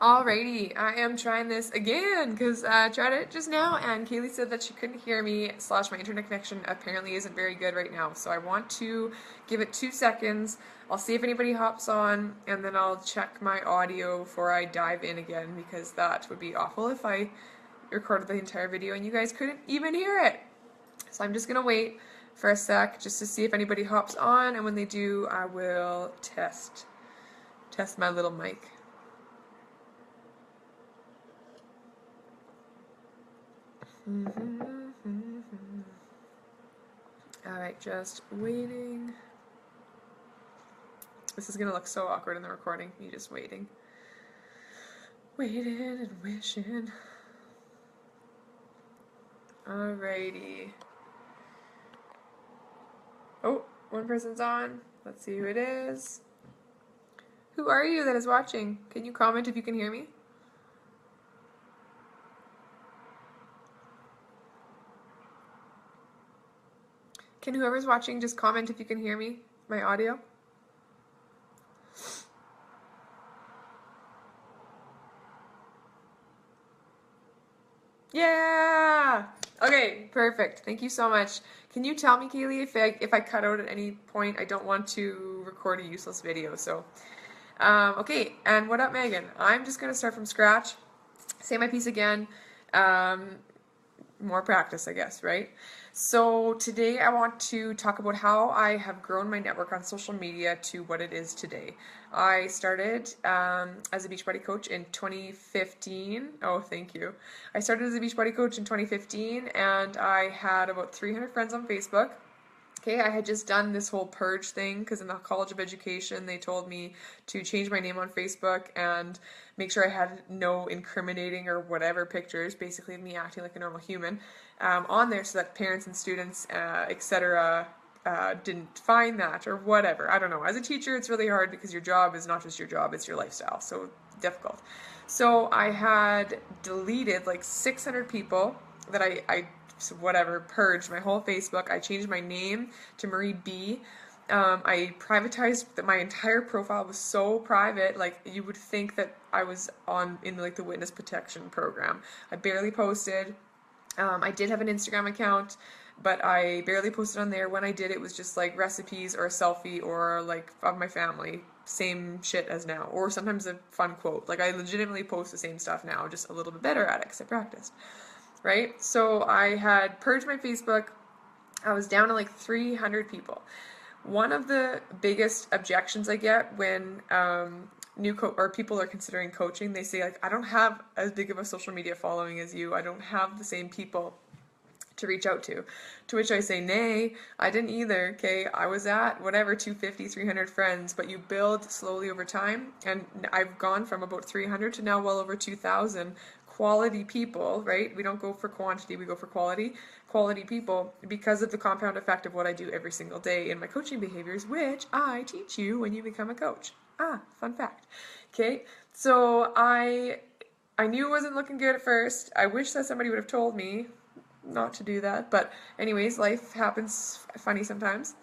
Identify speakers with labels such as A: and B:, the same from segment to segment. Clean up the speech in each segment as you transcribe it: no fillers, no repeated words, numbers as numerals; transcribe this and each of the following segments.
A: Alrighty, I am trying this again because I tried it just now and Kaylee said that she couldn't hear me / my internet connection apparently isn't very good right now. So I want to give it 2 seconds. I'll see if anybody hops on and then I'll check my audio before I dive in again because that would be awful if I recorded the entire video and you guys couldn't even hear it. So I'm just going to wait for a sec just to see if anybody hops on, and when they do I will test my little mic. Alright, just waiting. This is gonna look so awkward in the recording, me just waiting. Waiting and wishing. Alrighty. Oh, one person's on. Let's see who it is. Who are you that is watching? Can you comment if you can hear me? Can whoever's watching just comment if you can hear me, my audio? Yeah! Okay, perfect. Thank you so much. Can you tell me, Kaylee, if I cut out at any point? I don't want to record a useless video, so. Okay, and what up, Megan? I'm just going to start from scratch, say my piece again. More practice, I guess, right? So today I want to talk about how I have grown my network on social media to what it is today. I started as a Beachbody coach in 2015. Oh, thank you. I started as a Beachbody coach in 2015 and I had about 300 friends on Facebook. Okay, I had just done this whole purge thing because in the College of Education they told me to change my name on Facebook and make sure I had no incriminating or whatever pictures, basically me acting like a normal human, on there so that parents and students, etc., didn't find that or whatever. I don't know. As a teacher, it's really hard because your job is not just your job, it's your lifestyle. So difficult. So I had deleted like 600 people that I purged my whole Facebook. I changed my name to Marie B. I privatized my entire profile. Was so private, like you would think that I was in like the witness protection program. I barely posted. I did have an Instagram account, but I barely posted on there. When I did, it was just like recipes or a selfie or like of my family. Same shit as now. Or sometimes a fun quote. Like I legitimately post the same stuff now, just a little bit better at it because I practiced. Right? So I had purged my Facebook. I was down to like 300 people. One of the biggest objections I get when people are considering coaching, they say like, I don't have as big of a social media following as you. I don't have the same people to reach out to. To which I say, nay, I didn't either. Okay, I was at whatever 250, 300 friends, but you build slowly over time, and I've gone from about 300 to now well over 2,000 quality people, right? We don't go for quantity, we go for quality people because of the compound effect of what I do every single day in my coaching behaviors, which I teach you when you become a coach. Fun fact. Okay, so I knew it wasn't looking good at first. I wish that somebody would have told me not to do that, but anyways, life happens funny sometimes.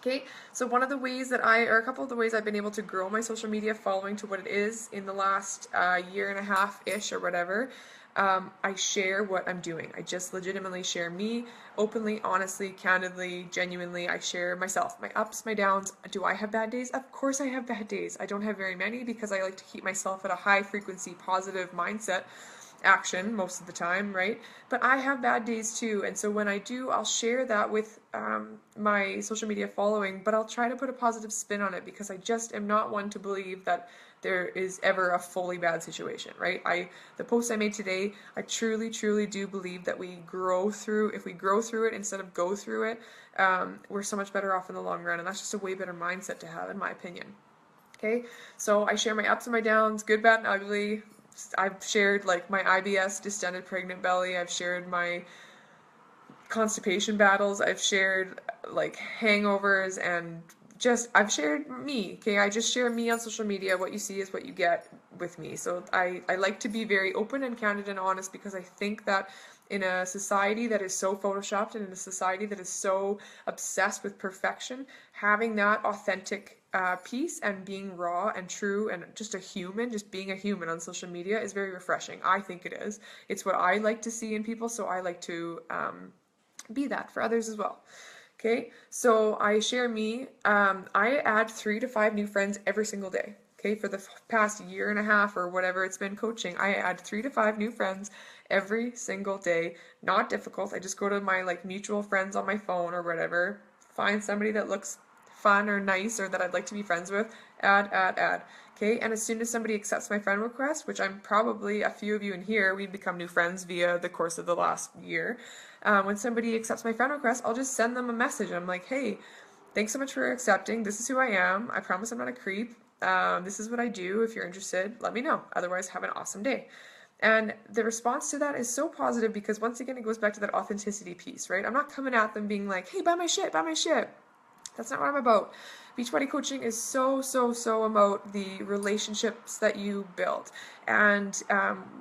A: Okay, so a couple of the ways I've been able to grow my social media following to what it is in the last year and a half-ish or whatever, I share what I'm doing. I just legitimately share me, openly, honestly, candidly, genuinely. I share myself, my ups, my downs. Do I have bad days? Of course I have bad days. I don't have very many because I like to keep myself at a high-frequency, positive mindset action most of the time, right? But I have bad days too, and so when I do, I'll share that with my social media following, but I'll try to put a positive spin on it because I just am not one to believe that there is ever a fully bad situation, right? The post I made today, I truly do believe that if we grow through it instead of go through it, we're so much better off in the long run, and that's just a way better mindset to have, in my opinion. Okay, so I share my ups and my downs, good, bad, and ugly. I've shared like my IBS, distended pregnant belly. I've shared my constipation battles. I've shared like hangovers and I've shared me, okay? I just share me on social media. What you see is what you get with me. So I like to be very open and candid and honest, because I think that in a society that is so photoshopped and in a society that is so obsessed with perfection, having that authentic piece and being raw and true and just being a human on social media is very refreshing. I think it is. It's what I like to see in people, so I like to be that for others as well. Okay, so I share me. I add 3 to 5 new friends every single day. Okay, for the past year and a half or whatever it's been coaching, I add 3 to 5 new friends every single day. Not difficult. I just go to my like mutual friends on my phone or whatever, find somebody that looks fun or nice or that I'd like to be friends with, add. Okay, and as soon as somebody accepts my friend request, which I'm probably a few of you in here, we've become new friends via the course of the last year. When somebody accepts my friend request, I'll just send them a message. I'm like, hey, thanks so much for accepting. This is who I am. I promise I'm not a creep. This is what I do. If you're interested, let me know. Otherwise, have an awesome day. And the response to that is so positive, because once again, it goes back to that authenticity piece, right? I'm not coming at them being like, hey, buy my shit, buy my shit. That's not what I'm about. Beachbody coaching is so about the relationships that you build. And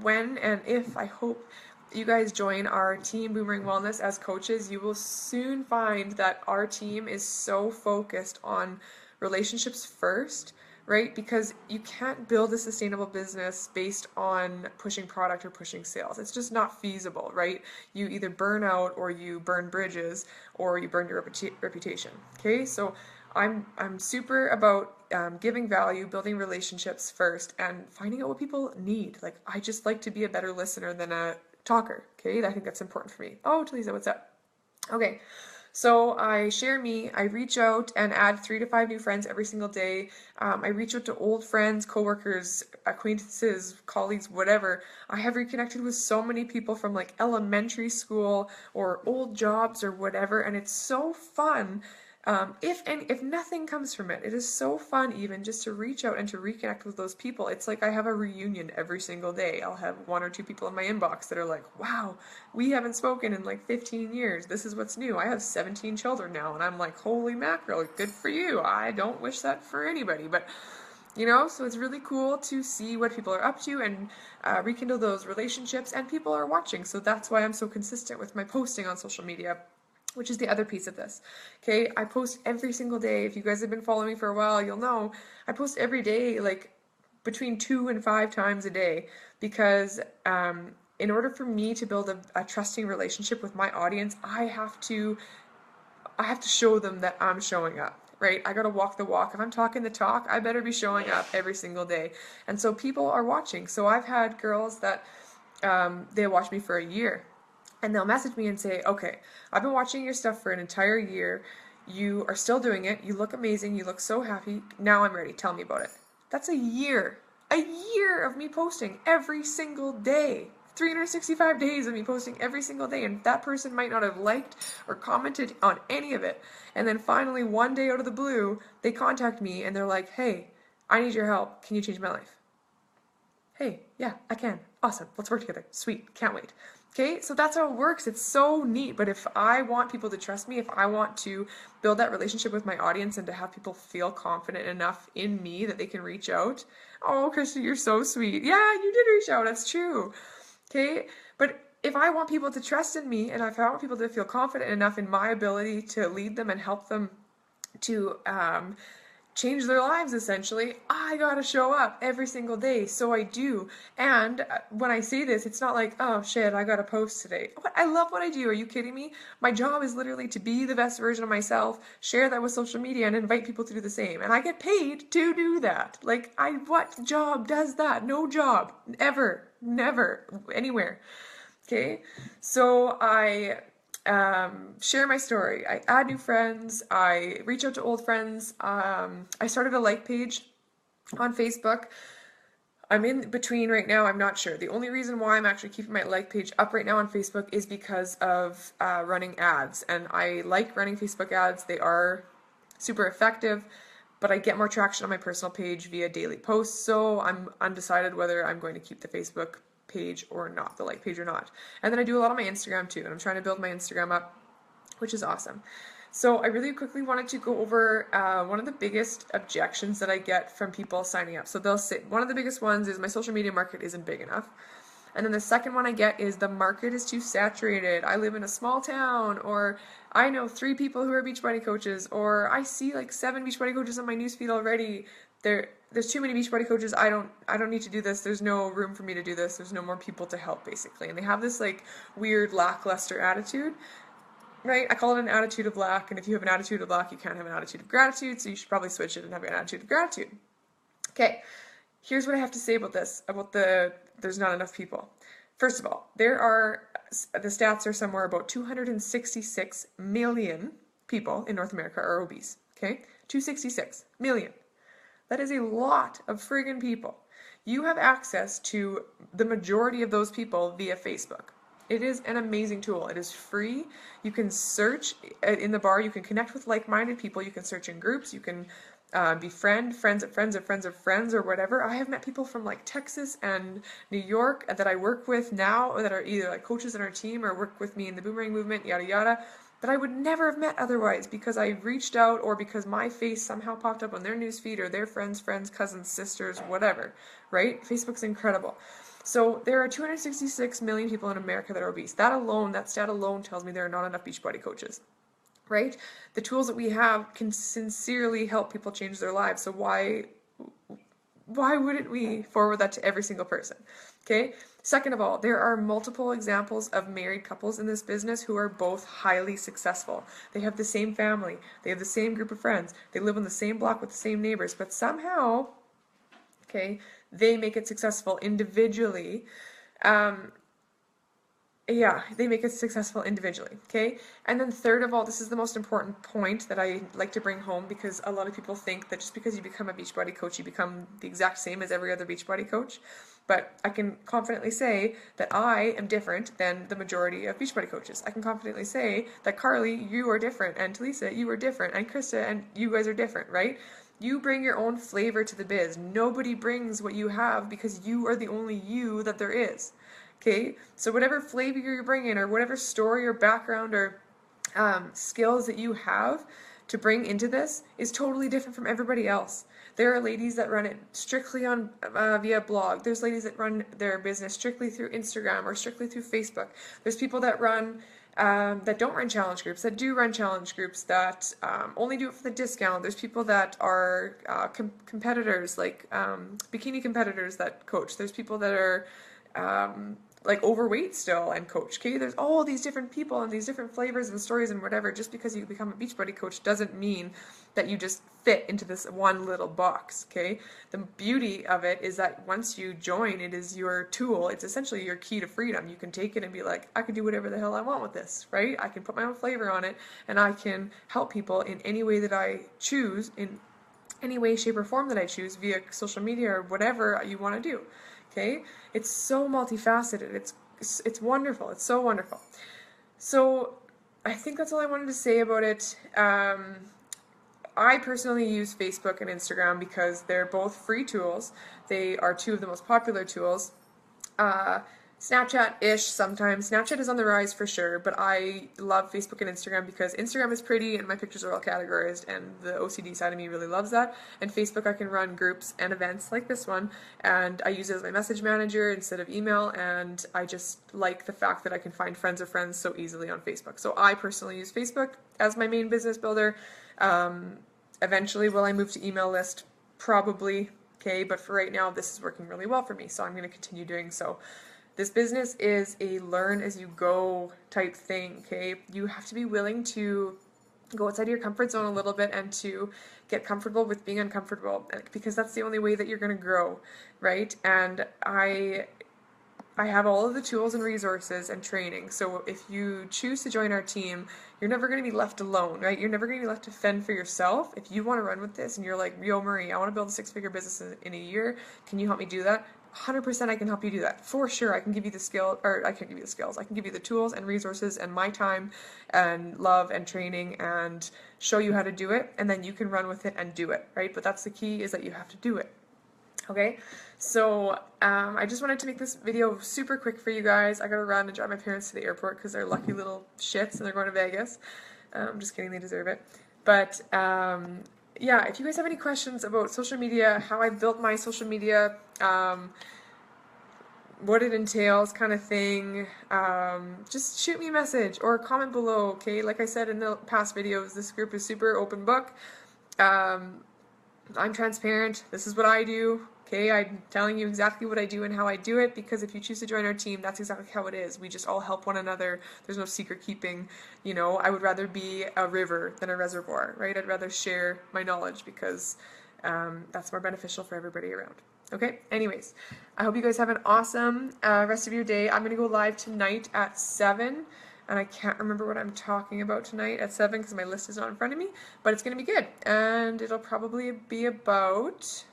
A: when and if, I hope you guys join our team Boomerang Wellness as coaches, you will soon find that our team is so focused on relationships first, right? Because you can't build a sustainable business based on pushing product or pushing sales. It's just not feasible, right? You either burn out, or you burn bridges, or you burn your reputation. Okay, so I'm super about giving value, building relationships first, and finding out what people need. Like, I just like to be a better listener than a talker. Okay, I think that's important for me. Oh, Talisa, what's up? Okay. So I share me, I reach out and add 3 to 5 new friends every single day. I reach out to old friends, coworkers, acquaintances, colleagues, whatever. I have reconnected with so many people from like elementary school or old jobs or whatever, and it's so fun. If nothing comes from it, it is so fun even just to reach out and to reconnect with those people. It's like I have a reunion every single day. I'll have 1 or 2 people in my inbox that are like, wow, we haven't spoken in like 15 years. This is what's new. I have 17 children now, and I'm like, holy mackerel, good for you. I don't wish that for anybody, but so it's really cool to see what people are up to and rekindle those relationships, and people are watching. So that's why I'm so consistent with my posting on social media, which is the other piece of this. Okay, I post every single day. If you guys have been following me for a while, you'll know I post every day, like between 2 and 5 times a day, because in order for me to build a trusting relationship with my audience, I have to show them that I'm showing up. Right? I gotta walk the walk. If I'm talking the talk, I better be showing up every single day. And so people are watching. So I've had girls that they watch me for a year, and they'll message me and say, okay, I've been watching your stuff for an entire year. You are still doing it. You look amazing. You look so happy. Now I'm ready. Tell me about it. That's a year. A year of me posting every single day. 365 days of me posting every single day, and that person might not have liked or commented on any of it. And then finally, one day out of the blue, they contact me and they're like, hey, I need your help. Can you change my life? Hey, yeah, I can. Awesome. Let's work together. Sweet. Can't wait. Okay, so that's how it works. It's so neat. But if I want people to trust me, if I want to build that relationship with my audience and to have people feel confident enough in me that they can reach out. Oh, Krista, you're so sweet. Yeah, you did reach out. That's true. Okay, but if I want people to trust in me, and if I want people to feel confident enough in my ability to lead them and help them to change their lives, essentially, I gotta show up every single day. So I do. And when I say this, it's not like, oh shit, I gotta post today. I love what I do. Are you kidding me? My job is literally to be the best version of myself, share that with social media, and invite people to do the same. And I get paid to do that. Like, what job does that? No job. Ever. Never. Anywhere. Okay? So I share my story. I add new friends. I reach out to old friends. I started a like page on Facebook. I'm in between right now. I'm not sure. The only reason why I'm actually keeping my like page up right now on Facebook is because of running ads. And I like running Facebook ads. They are super effective, but I get more traction on my personal page via daily posts. So I'm undecided whether I'm going to keep the Facebook page or not, the like page or not. And then I do a lot on my Instagram too, and I'm trying to build my Instagram up, which is awesome. So I really quickly wanted to go over one of the biggest objections that I get from people signing up. So they'll say, one of the biggest ones is my social media market isn't big enough. And then the second one I get is the market is too saturated. I live in a small town, or I know 3 people who are Beachbody coaches, or I see like 7 Beachbody coaches on my newsfeed already. There's too many Beachbody coaches. I don't need to do this. There's no room for me to do this. There's no more people to help, basically. And they have this like weird lackluster attitude. Right? I call it an attitude of lack, and if you have an attitude of lack, you can't have an attitude of gratitude, so you should probably switch it and have an attitude of gratitude. Okay, here's what I have to say about this, about there's not enough people. First of all, the stats are somewhere about 266 million people in North America are obese, okay? 266 million. That is a lot of friggin' people. You have access to the majority of those people via Facebook. It is an amazing tool. It is free. You can search in the bar. You can connect with like-minded people. You can search in groups. You can befriend friends of friends of friends of friends or whatever. I have met people from like Texas and New York that I work with now, or that are either like coaches in our team or work with me in the Boomerang movement, yada yada, that I would never have met otherwise because I reached out or because my face somehow popped up on their newsfeed or their friends, cousins, sisters, whatever, right? Facebook's incredible. So there are 266 million people in America that are obese. That stat alone tells me there are not enough Beachbody coaches, right? The tools that we have can sincerely help people change their lives. So why wouldn't we forward that to every single person? Okay. Second of all, there are multiple examples of married couples in this business who are both highly successful. They have the same family. They have the same group of friends. They live on the same block with the same neighbors, but somehow, okay, they make it successful individually. They make it successful individually, okay? And then third of all, this is the most important point that I like to bring home, because a lot of people think that just because you become a Beachbody coach, you become the exact same as every other Beachbody coach. But I can confidently say that I am different than the majority of Beachbody coaches. I can confidently say that Carly, you are different, and Talisa, you are different, and Krista, and you guys are different, right? You bring your own flavor to the biz. Nobody brings what you have because you are the only you that there is. Okay? So whatever flavor you're bringing, or whatever story or background or skills that you have to bring into this is totally different from everybody else. There are ladies that run it strictly on via blog. There's ladies that run their business strictly through Instagram or strictly through Facebook. There's people that run that don't run challenge groups, that do run challenge groups, that only do it for the discount. There's people that are competitors, like bikini competitors that coach. There's people that are like overweight still and coach. Okay, there's all these different people and these different flavors and stories and whatever. Just because you become a Beachbody coach doesn't mean that you just fit into this one little box. Okay, the beauty of it is that once you join, it is your tool. It's essentially your key to freedom. You can take it and be like, I can do whatever the hell I want with this, right? I can put my own flavor on it, and I can help people in any way that I choose, in any way, shape, or form that I choose, via social media or whatever you want to do. Okay, it's so multifaceted. It's wonderful. It's so wonderful. So I think that's all I wanted to say about it. I personally use Facebook and Instagram because they're both free tools. They are two of the most popular tools. Snapchat-ish sometimes. Snapchat is on the rise for sure, but I love Facebook and Instagram because Instagram is pretty and my pictures are all categorized, and the OCD side of me really loves that. And Facebook, I can run groups and events like this one, and I use it as my message manager instead of email, and I just like the fact that I can find friends of friends so easily on Facebook. So I personally use Facebook as my main business builder. Eventually, will I move to email list? Probably, okay, but for right now, this is working really well for me, so I'm going to continue doing so. This business is a learn-as-you-go type thing, okay? You have to be willing to go outside of your comfort zone a little bit and to get comfortable with being uncomfortable, because that's the only way that you're going to grow, right? And I have all of the tools and resources and training, so if you choose to join our team, you're never going to be left alone, right? You're never going to be left to fend for yourself. If you want to run with this and you're like, yo, Marie, I want to build a 6-figure business in a year, can you help me do that? 100% I can help you do that. For sure, I can give you the skill, or I can't give you the skills. I can give you the tools and resources and my time and love and training and show you how to do it, and then you can run with it and do it, right? But that's the key, is that you have to do it. Okay, so I just wanted to make this video super quick for you guys. I gotta run and drive my parents to the airport because they're lucky little shits and they're going to Vegas. I'm just kidding, they deserve it. But yeah, if you guys have any questions about social media, how I built my social media, what it entails kind of thing, just shoot me a message or comment below, okay? Like I said in the past videos, this group is super open book. I'm transparent. This is what I do. Okay, I'm telling you exactly what I do and how I do it, because if you choose to join our team, that's exactly how it is. We just all help one another. There's no secret keeping. You know, I would rather be a river than a reservoir, right? I'd rather share my knowledge because that's more beneficial for everybody around. Okay, anyways, I hope you guys have an awesome rest of your day. I'm going to go live tonight at 7. And I can't remember what I'm talking about tonight at 7 because my list is not in front of me, but it's going to be good. And it'll probably be about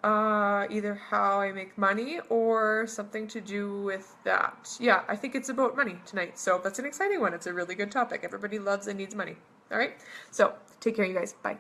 A: either how I make money or something to do with that. Yeah, I think it's about money tonight. So that's an exciting one. It's a really good topic. Everybody loves and needs money. All right? So take care, you guys. Bye.